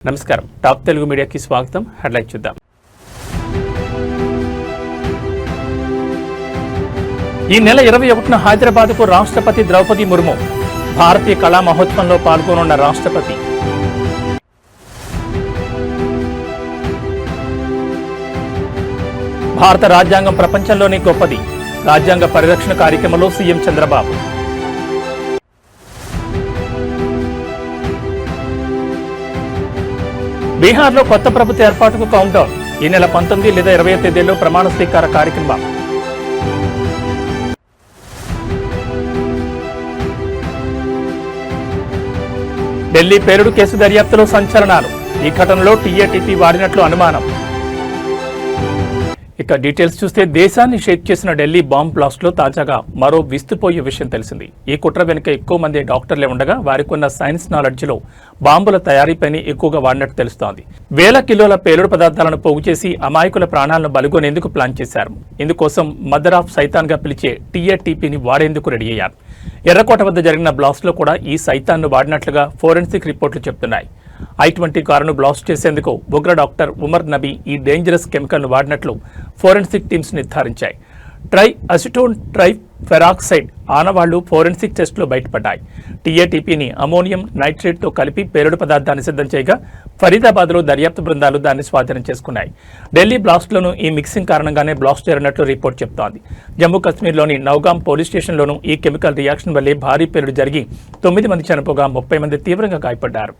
నమస్కారం టాప్ తెలుగు మీడియాకి స్వాగతం. హెడ్లైన్ చూద్దాం. ఈ నెల 21న హైదరాబాద్కు రాష్ట్రపతి ద్రౌపది ముర్ము. భారతీయ కళా మహోత్సవంలో పాల్గొనున్న రాష్ట్రపతి. భారత రాజ్యాంగం ప్రపంచంలోనే గొప్పది. రాజ్యాంగ పరిరక్షణ కార్యక్రమంలో సీఎం చంద్రబాబు. బీహార్లో కొత్త ప్రభుత్వ ఏర్పాటుకు కౌంటౌన్. ఈ నెల 19 లేదా 20 తేదీల్లో ప్రమాణ స్వీకార కార్యక్రమం. ఢిల్లీ పేలుడు కేసు దర్యాప్తులో సంచలనాలు. ఈ ఘటనలో టీఏటీపీ వాడినట్లు అనుమానం. ఇక డీటెయిల్స్ చూస్తే దేశాన్ని షేక్ చేసిన ఢిల్లీ బాంబ్ బ్లాస్ట్ లో తాజాగా మరో విస్తుపోయే విషయం తెలిసింది. ఈ కుట్ర వెనుక ఎక్కువ మంది డాక్టర్లే ఉండగా వారికున్న సైన్స్ నాలెడ్జ్ లో బాంబుల తయారీపైన ఎక్కువగా వాడినట్టు తెలుస్తోంది. వేల కిలోల పేలుడు పదార్థాలను పోగు చేసి అమాయకుల ప్రాణాలను బలిగొనేందుకు ప్లాన్ చేశారు. ఇందుకోసం మదర్ ఆఫ్ సైతాన్ గా పిలిచే టీఏటీపీని వాడేందుకు రెడీ అయ్యారు. ఎర్రకోట వద్ద జరిగిన బ్లాస్ట్ లో కూడా ఈ సైతాన్ను వాడినట్లుగా ఫోరెన్సిక్ రిపోర్టులు చెబుతున్నాయి. I-20 కారును బ్లాస్ట్ చేసేందుకు ఉగ్ర డాక్టర్ ఉమర్ నబీ ఈ డేంజరస్ కెమికల్ను వాడినట్లు ఫోరెన్సిక్ టీమ్స్ నిర్ధారించాయి. ట్రైఅసిటోన్ ట్రైఫెరాక్సైడ్ ఆనవాళ్లు ఫోరెన్సిక్ టెస్టులో బయటపడ్డాయి. టీఏటీపీని అమోనియం నైట్రేట్తో కలిపి పేలుడు పదార్థాన్ని సిద్ధం చేయగా ఫరీదాబాద్లో దర్యాప్తు బృందాలు దాన్ని స్వాధీనం చేసుకున్నాయి. ఢిల్లీ బ్లాస్ట్లోనూ ఈ మిక్సింగ్ కారణంగానే బ్లాస్ట్ జరిగినట్లు రిపోర్ట్ చెబుతోంది. జమ్మూ కశ్మీర్లోని నౌగాం పోలీస్ స్టేషన్లోనూ ఈ కెమికల్ రియాక్షన్ వల్లే భారీ పేలుడు జరిగి 9 మంది చనిపోగా 30 మంది తీవ్రంగా గాయపడ్డారు.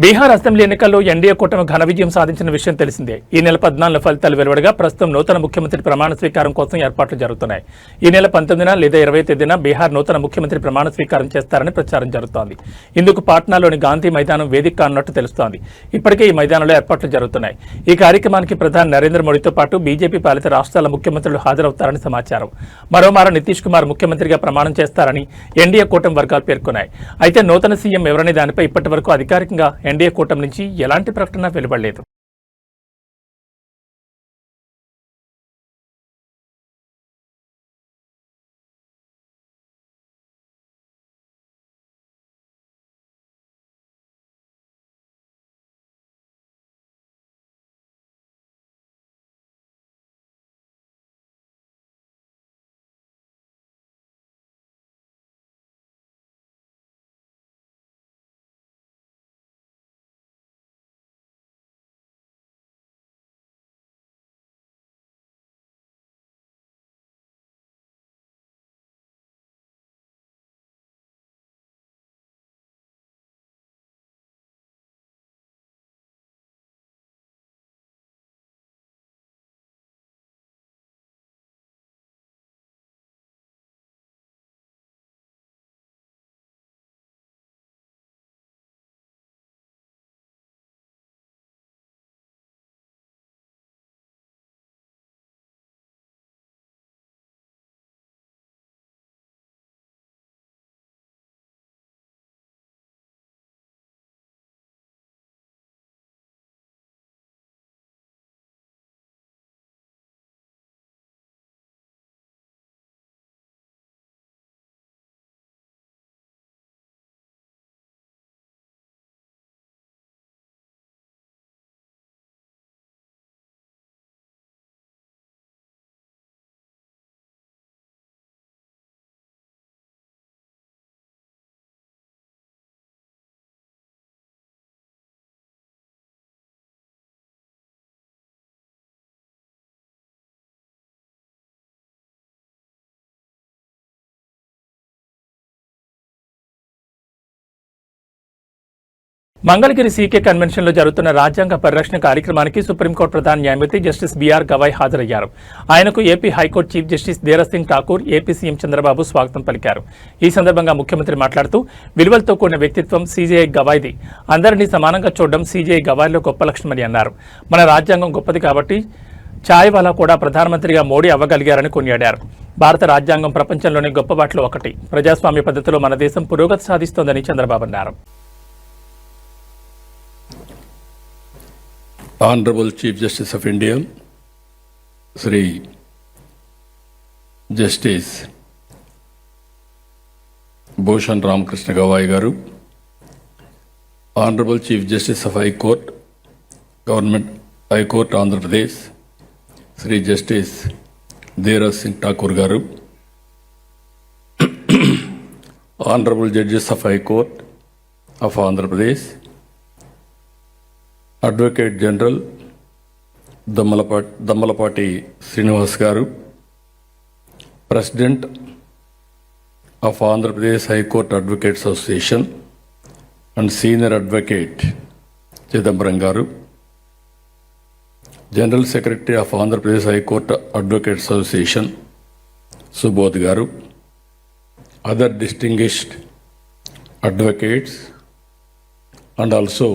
బీహార్ అసెంబ్లీ ఎన్నికల్లో ఎన్డీఏ కూటమి ఘన విజయం సాధించిన విషయం తెలిసిందే. ఈ నెల 14 ఫలితాలు వెలువడగా ప్రస్తుతం నూతన ముఖ్యమంత్రి ప్రమాణ స్వీకారం కోసం ఏర్పాట్లు జరుగుతున్నాయి. ఈ నెల 19న లేదా 20 తేదీన బీహార్ నూతన ముఖ్యమంత్రి ప్రమాణ స్వీకారం చేస్తారని ప్రచారం జరుగుతోంది. ఇందుకు పాట్నాలోని గాంధీ మైదానం వేదిక కానున్నట్టు తెలుస్తోంది. ఇప్పటికే ఈ మైదానంలో ఏర్పాట్లు జరుగుతున్నాయి. ఈ కార్యక్రమానికి ప్రధాని నరేంద్ర మోడీతో పాటు బీజేపీ పాలిత రాష్ట్రాల ముఖ్యమంత్రులు హాజరవుతారని సమాచారం. మరోమారు నితీష్ కుమార్ ముఖ్యమంత్రిగా ప్రమాణం చేస్తారని ఎన్డీఏ కూటమి వర్గాలు పేర్కొన్నాయి. అయితే నూతన సీఎం ఎవరనే దానిపై ఇప్పటి వరకు అధికారికంగా ఎన్డీఏ కూటమి నుంచి ఎలాంటి ప్రకటన వెలువడలేదు. మంగళగిరి సీకే కన్వెన్షన్లో జరుగుతున్న రాజ్యాంగ పరిరక్షణ కార్యక్రమానికి సుప్రీంకోర్టు ప్రధాన న్యాయమూర్తి జస్టిస్ బీఆర్ గవాయ్ హాజరయ్యారు. ఆయనకు AP high court chief justice Dheeraj Singh Thakur, AP CM Chandrababu స్వాగతం పలికారు. ఈ సందర్భంగా ముఖ్యమంత్రి మాట్లాడుతూ విలువలతో కూడిన వ్యక్తిత్వం సీజేఐ గవాయ్ది. అందరినీ సమానంగా చూడడం సీజేఐ గవాయ్లో గొప్ప లక్షణమని అన్నారు. మన రాజ్యాంగం గొప్పది కాబట్టి ఛాయ్వాలా కూడా ప్రధానమంత్రిగా మోడీ అవ్వగలిగారని కొనియాడారు. భారత రాజ్యాంగం ప్రపంచంలోని గొప్ప వాటిలో ఒకటి. ప్రజాస్వామ్య పద్ధతిలో మన దేశం పురోగతి సాధిస్తోందని చంద్రబాబు అన్నారు. Honorable Chief Justice of India, Sri Justice Bhushan Ramakrishna Gawai Garu, Honorable Chief Justice of High Court, Government High Court Andhra Pradesh, Sri Justice Dheeraj Singh Thakur Garu, Honorable Judges of High Court of Andhra Pradesh, Advocate General Dammalapati Srinivas Garu, President of Andhra Pradesh High Court Advocates Association and Senior Advocate Chidambaram Garu, General Secretary of Andhra Pradesh High Court Advocates Association Subodh Garu, other distinguished advocates and also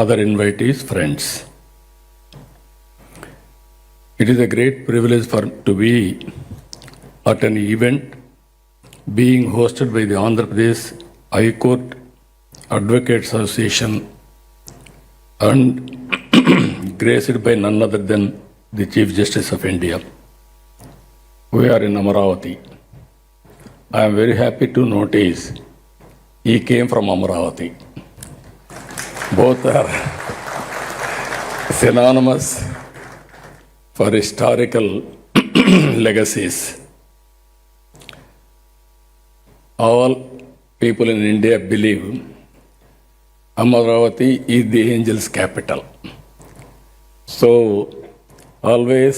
other invitees, friends. It is a great privilege to be at an event being hosted by the Andhra Pradesh High Court Advocates Association and graced by none other than the Chief Justice of India. We are in Amaravati. I am very happy to notice he came from Amaravati. Both are synonymous for historical legacies. All people in India believe Amaravati is the angel's capital. So, always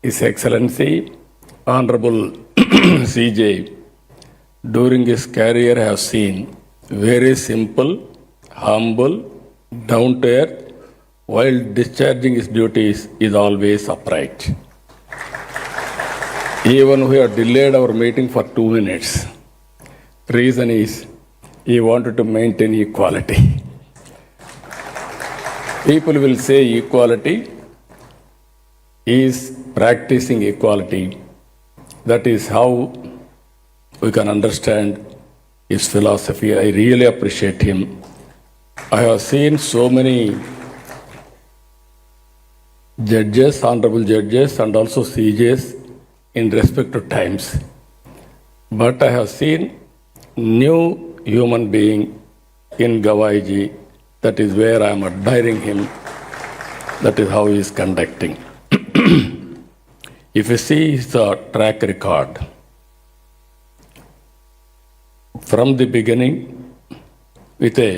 His Excellency, Honorable CJ, during his career have seen very simple, humble, down to earth, while discharging his duties is always upright. Even we have delayed our meeting for 2 minutes. Reason is he wanted to maintain equality. People will say equality, he is practicing equality. That is how we can understand his philosophy. I really appreciate him. I have seen so many judges, honorable judges, and also CJs in respective times. But I have seen new human being in Gawaiji. That is where I am admiring him. That is how he is conducting. If you see his track record, from the beginning with a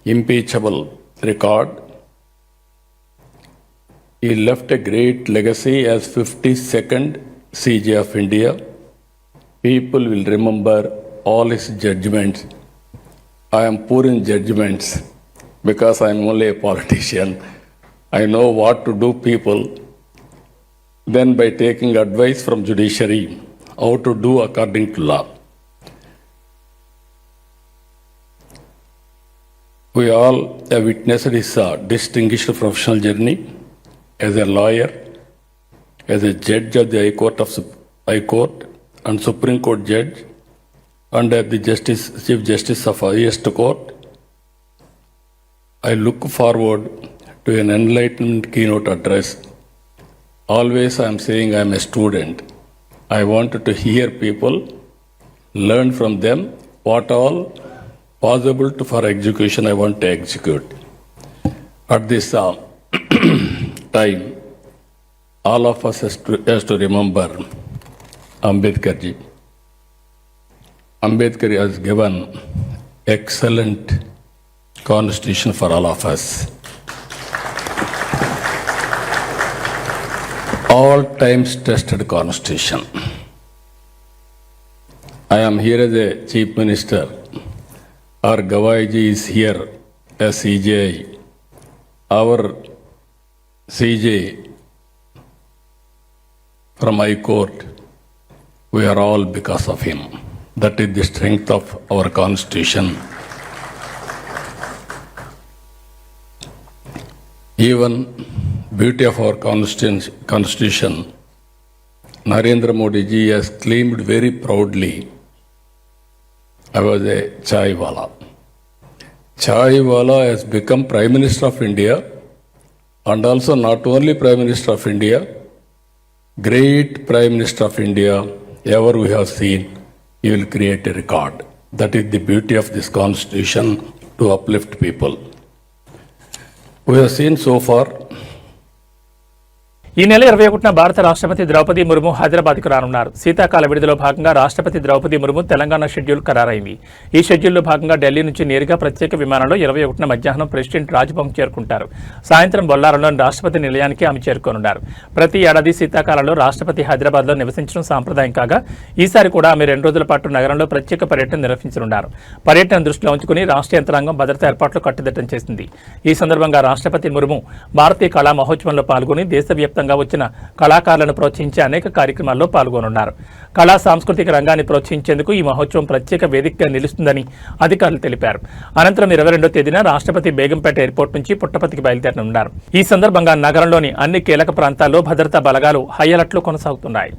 impeachable record, he left a great legacy as 52nd CJ of India. People will remember all his judgments. I am poor in judgments because I am only a politician. I know what to do people. Then by taking advice from judiciary, how to do according to law. We all have witnessed his distinguished professional journey as a lawyer, as a judge of the High Court and Supreme Court judge, and as the Chief Justice of Highest Court. I look forward to an enlightened keynote address. Always I am saying I am a student. I wanted to hear people, learn from them what all possible for execution I want to execute. At this time, all of us has to remember Ambedkar ji. Ambedkar has given excellent constitution for all of us. All times tested constitution. I am here as a chief minister. our Gavaiji is here as CJI. Our CJ from High Court, we are all because of him. That is the strength of our Constitution. Even beauty of our Constitution, Narendra Modi ji has claimed very proudly, I was a chai wala. Chai wala has become Prime Minister of India, and also not only Prime Minister of India, great Prime Minister of India ever we have seen. He will create a record. That is the beauty of this Constitution, to uplift people. We have seen so far. ఈ నెల 21న భారత రాష్ట్రపతి ద్రౌపది ముర్ము హైదరాబాద్కు రానున్నారు. శీతాకాల విడుదలలో భాగంగా రాష్ట్రపతి Draupadi Murmu Telangana schedule ఖరారైంది. ఈ షెడ్యూల్లో భాగంగా ఢిల్లీ నుంచి నేరుగా ప్రత్యేక విమానంలో 21న మధ్యాహ్నం ప్రెసిడెంట్ రాజ్భవన్ చేరుకుంటారు. సాయంత్రం బొల్లారంలోని రాష్ట్రపతి నిలయానికి ఆమె చేరుకోనున్నారు. ప్రతి ఏడాది శీతాకాలంలో రాష్ట్రపతి హైదరాబాద్లో నివసించడం సాంప్రదాయం కాగా ఈసారి కూడా ఆమె 2 రోజుల పాటు నగరంలో ప్రత్యేక పర్యటన నిర్వహించనున్నారు. పర్యటన దృష్టిలో ఉంచుకుని రాష్ట్ర యంత్రాంగం భద్రతా ఏర్పాట్లు కట్టుదిట్టం చేసింది. ఈ సందర్భంగా రాష్ట్రపతి ముర్ము భారతీయ కళా మహోత్సవంలో పాల్గొని దేశవ్యాప్తంగా వచ్చిన కళాకారులను ప్రోత్సహించే అనేక కార్యక్రమాల్లో పాల్గొనున్నారు. కళా సాంస్కృతిక రంగాన్ని ప్రోత్సహించేందుకు ఈ మహోత్సవం ప్రత్యేక వేదికగా నిలుస్తుందని అధికారులు తెలిపారు. అనంతరం 22వ తేదీన రాష్ట్రపతి బేగంపేట ఎయిర్పోర్ట్ నుంచి పుట్టపర్తికి బయలుదేరనున్నారు. ఈ సందర్భంగా నగరంలోని అన్ని కీలక ప్రాంతాల్లో భద్రతా బలగాలు హై అలర్ట్లో కొనసాగుతున్నాయి.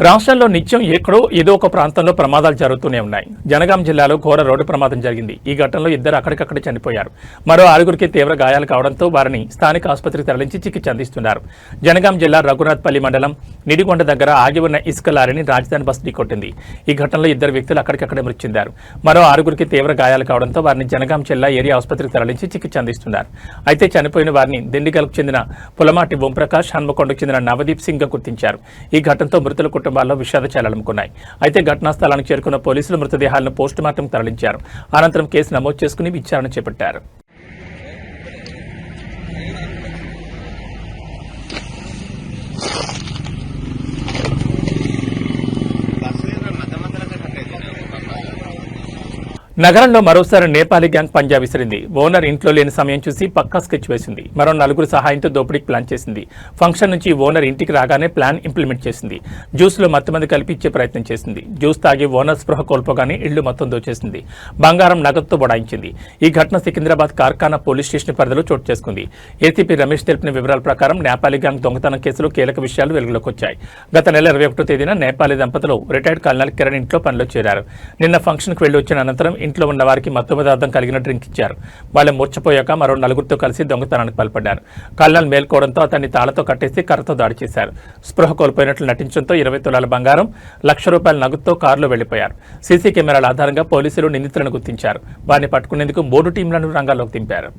రాష్ట్రంలో నిత్యం ఎక్కడో ఏదో ఒక ప్రాంతంలో ప్రమాదాలు జరుగుతూనే ఉన్నాయి. జనగాం జిల్లాలో ఘోర రోడ్డు ప్రమాదం జరిగింది. ఈ ఘటనలో 2 అక్కడికక్కడ చనిపోయారు. మరో 6గురికి తీవ్ర గాయాలు కావడంతో వారిని స్థానిక ఆసుపత్రికి తరలించి చికిత్స అందిస్తున్నారు. జనగాం జిల్లా రఘునాథ్పల్లి మండలం నిడిగొండ దగ్గర ఆగి ఉన్న ఇసుక లారీని రాజధాని బస్సు ఢీకొట్టింది. ఈ ఘటనలో 2 వ్యక్తులు అక్కడికక్కడే మృతి చెందారు. మరో 6గురికి తీవ్ర గాయాలు కావడంతో వారిని జనగాం జిల్లా ఏరియా ఆసుపత్రికి తరలించి చికిత్స అందిస్తున్నారు. అయితే చనిపోయిన వారిని దిండిగల్కు చెందిన పులమాటి ఓంప్రకాష్, హన్మకొండకు చెందిన నవదీప్ సింగ్ గా గుర్తించారు. ఈ ఘటనతో మృతుల కుటుంబాల్లో విషాద ఛాయలనుకున్నాయి. అయితే ఘటనా స్థలానికి చేరుకున్న పోలీసులు మృతదేహాలను పోస్టుమార్టం తరలించారు. అనంతరం కేసు నమోదు చేసుకుని విచారణ చేపట్టారు. నగరంలో మరోసారి నేపాలీ గ్యాంగ్ పంజా విసిరింది. ఓనర్ ఇంట్లో లేని సమయం చూసి పక్కా స్కెచ్ వేసింది. మరో నలుగురు సహాయంతో దోపిడీకి ప్లాన్ చేసింది. ఫంక్షన్ నుంచి ఓనర్ ఇంటికి రాగానే ప్లాన్ ఇంప్లిమెంట్ చేసింది. జ్యూస్లో మత్తుమంది కలిపి ఇచ్చే ప్రయత్నం చేసింది. జ్యూస్ తాగి ఓనర్ స్పృహ కోల్పోగానే ఇళ్లు మొత్తం దోచేసింది. బంగారం నగదుతో బడాయించింది. ఈ ఘటన సికింద్రాబాద్ కార్ఖానా పోలీస్ స్టేషన్ పరిధిలో చోటు చేసుకుంది. ఏసీపీ రమేష్ తెలిపిన వివరాల ప్రకారం నేపాలీ గ్యాంగ్ దొంగతనం కేసులో కీలక విషయాలు వెలుగులోకి వచ్చాయి. గత నెల 21వ తేదీన నేపాలీ దంపతులు రిటైర్డ్ కల్నల్ కిరణ్ ఇంట్లో పనిలో చేరారు. నిన్న ఫంక్షన్కు వెళ్లి వచ్చిన అనంతరం ఇంట్లో ఉన్న వారికి మత్తు పదార్థం కలిగిన డ్రింక్ ఇచ్చారు. వాళ్ళు మూర్చపోయాక మరో నలుగురితో కలిసి దొంగతనానికి పాల్పడ్డారు. కల్నల్ మేల్కోవడంతో అతన్ని తాళతో కట్టేసి కర్రతో దాడి చేశారు. స్పృహ కోల్పోయినట్లు నటించడంతో 20 తులాల బంగారం, ₹1,00,000 నగదుతో కారులో వెళ్లిపోయారు. సీసీ కెమెరాల ఆధారంగా పోలీసులు నిందితులను గుర్తించారు. వారిని పట్టుకునేందుకు 3 టీంలను రంగాల్లోకి దింపారు.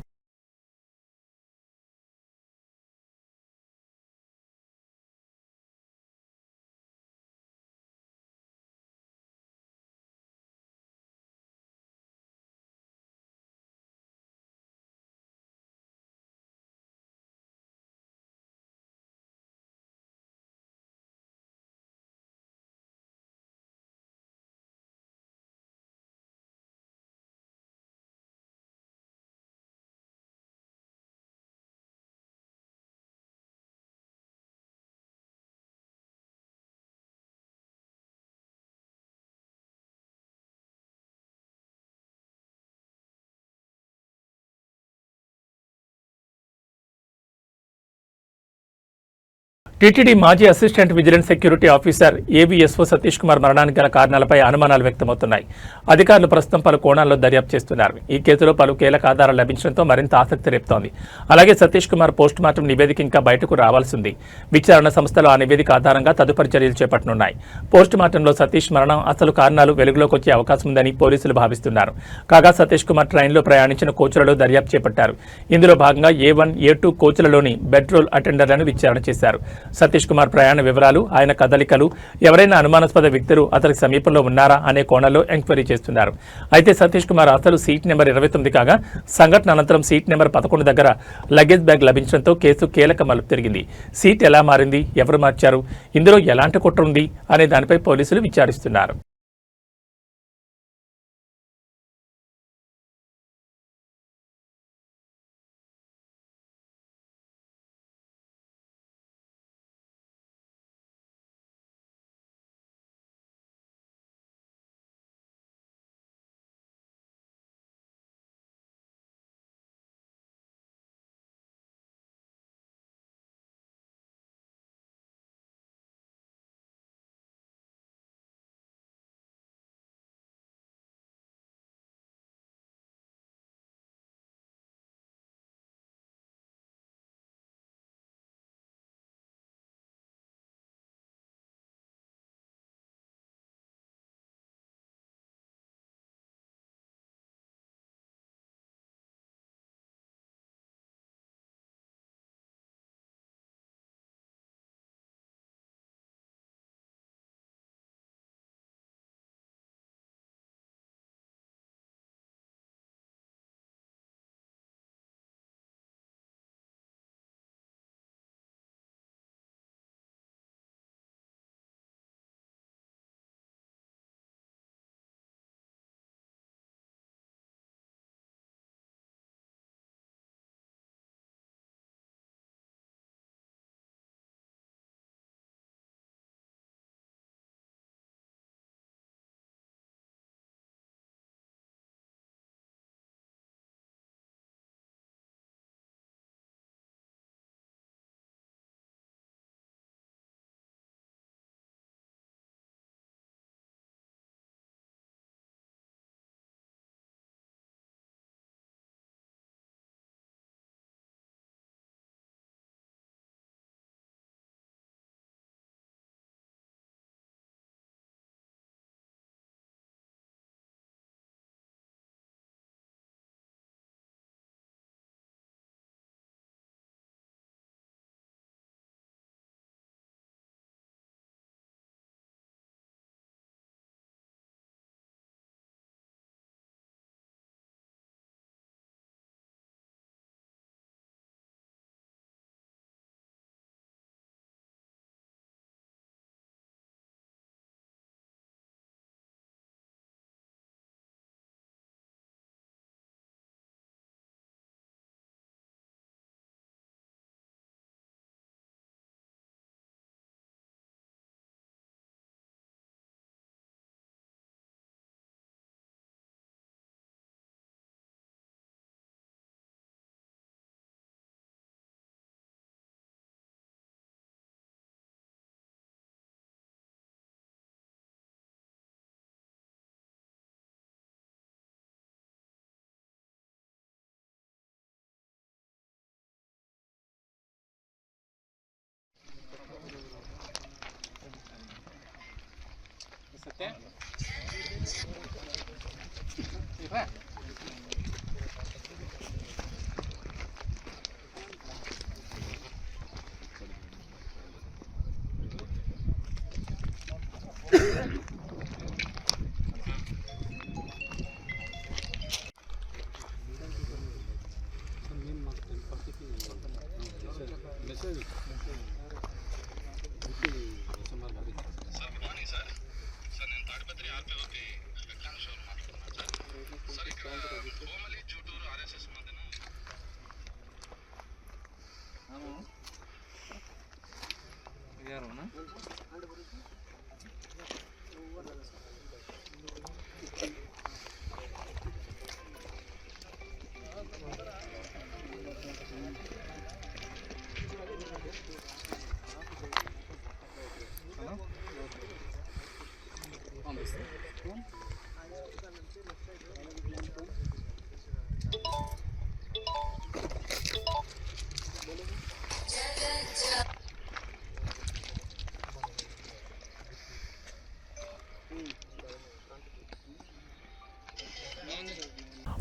టీటీడీ మాజీ assistant vigilance security officer AVSO Satish Kumar మరణానికి గల కారణాలపై అనుమానాలు వ్యక్తమవుతున్నాయి. అధికారులు ప్రస్తుతం పలు కోణాల్లో దర్యాప్తు చేస్తున్నారు. ఈ కేసులో పలు కీలక ఆధారాలు లభించడంతో మరింత ఆసక్తి రేపుతోంది. అలాగే సతీష్ కుమార్ పోస్టుమార్టం నివేదిక ఇంకా బయటకు రావాల్సింది. విచారణ సంస్థలు ఆ నివేదిక ఆధారంగా తదుపరి చర్యలు చేపట్టనున్నాయి. పోస్టుమార్టంలో సతీష్ మరణం అసలు కారణాలు వెలుగులోకి వచ్చే అవకాశం ఉందని పోలీసులు భావిస్తున్నారు. కాగా సతీష్ కుమార్ ట్రైన్లో ప్రయాణించిన కోచ్లలో దర్యాప్తు చేపట్టారు. ఇందులో భాగంగా A1, A2 కోచ్లలోని బెడ్ రోల్ అటెండర్లను విచారణ చేశారు. సతీష్ కుమార్ ప్రయాణ వివరాలు, ఆయన కదలికలు, ఎవరైనా అనుమానాస్పద వ్యక్తులు అతనికి సమీపంలో ఉన్నారా అనే కోణంలో ఎంక్వైరీ చేస్తున్నారు. అయితే సతీష్ కుమార్ అసలు సీట్ నెంబర్ 29 కాగా సంఘటన అనంతరం సీట్ నెంబర్ 11 దగ్గర లగేజ్ బ్యాగ్ లభించడంతో కేసు కీలక మలుపు తిరిగింది. సీట్ ఎలా మారింది, ఎవరు మార్చారు, ఇందులో ఎలాంటి కుట్ర ఉంది అనే దానిపై పోలీసులు విచారిస్తున్నారు.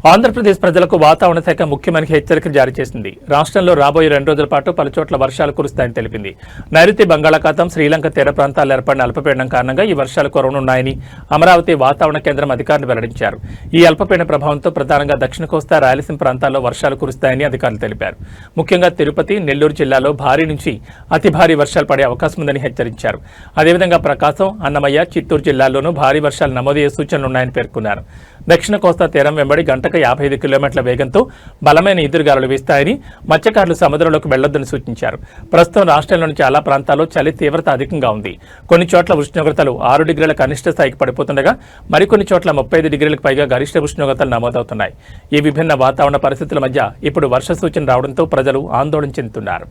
ఆంధ్రప్రదేశ్ ప్రజలకు వాతావరణ శాఖ ముఖ్యమైన హెచ్చరికలు జారీ చేసింది. రాష్ట్రంలో రాబోయే 2 రోజుల పాటు పలు చోట్ల వర్షాలు కురుస్తాయని తెలిపింది. నైరుతి బంగాళాఖాతం, శ్రీలంక తీర ప్రాంతాల్లో ఏర్పడిన అల్పపీడనం కారణంగా ఈ వర్షాలు కురవనున్నాయని అమరావతి వాతావరణ కేంద్రం అధికారులు వెల్లడించారు. ఈ అల్పపీడన ప్రభావంతో ప్రధానంగా దక్షిణ కోస్తా, రాయలసీమ ప్రాంతాల్లో వర్షాలు కురుస్తాయని అధికారులు తెలిపారు. ముఖ్యంగా తిరుపతి, నెల్లూరు జిల్లాలో భారీ నుంచి అతి భారీ వర్షాలు పడే అవకాశం ఉందని హెచ్చరించారు. అదేవిధంగా ప్రకాశం, అన్నమయ్య, చిత్తూరు జిల్లాల్లోనూ భారీ వర్షాలు నమోదయ్యే సూచనలున్నాయని పేర్కొన్నారు. దక్షిణ కోస్తా తీరం వెంబడి గంటకు 55 కిలోమీటర్ల వేగంతో బలమైన ఎదురుగాలులు వీస్తాయని, మత్స్యకారులు సముద్రంలోకి వెళ్లొద్దని సూచించారు. ప్రస్తుతం రాష్ట్రంలోని చాలా ప్రాంతాల్లో చలి తీవ్రత అధికంగా ఉంది. కొన్ని చోట్ల ఉష్ణోగ్రతలు 6 డిగ్రీల కనిష్ట స్థాయికి పడిపోతుండగా మరికొన్ని చోట్ల 35 డిగ్రీలకు పైగా గరిష్ట ఉష్ణోగ్రతలు నమోదవుతున్నాయి. ఈ విభిన్న వాతావరణ పరిస్థితుల మధ్య ఇప్పుడు వర్ష సూచన రావడంతో ప్రజలు ఆందోళన చెందుతున్నారు.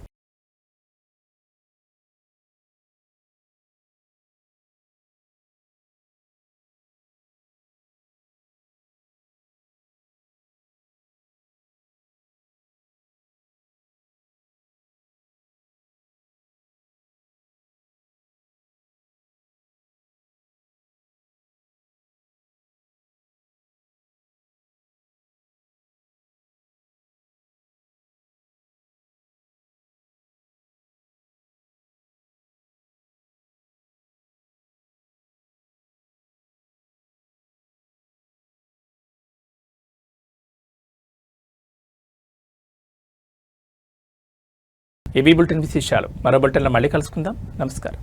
ఏబీ బులెటిన్ విశేషాలు మరో బులెటిన్లో మళ్ళీ కలుసుకుందాం. నమస్కారం.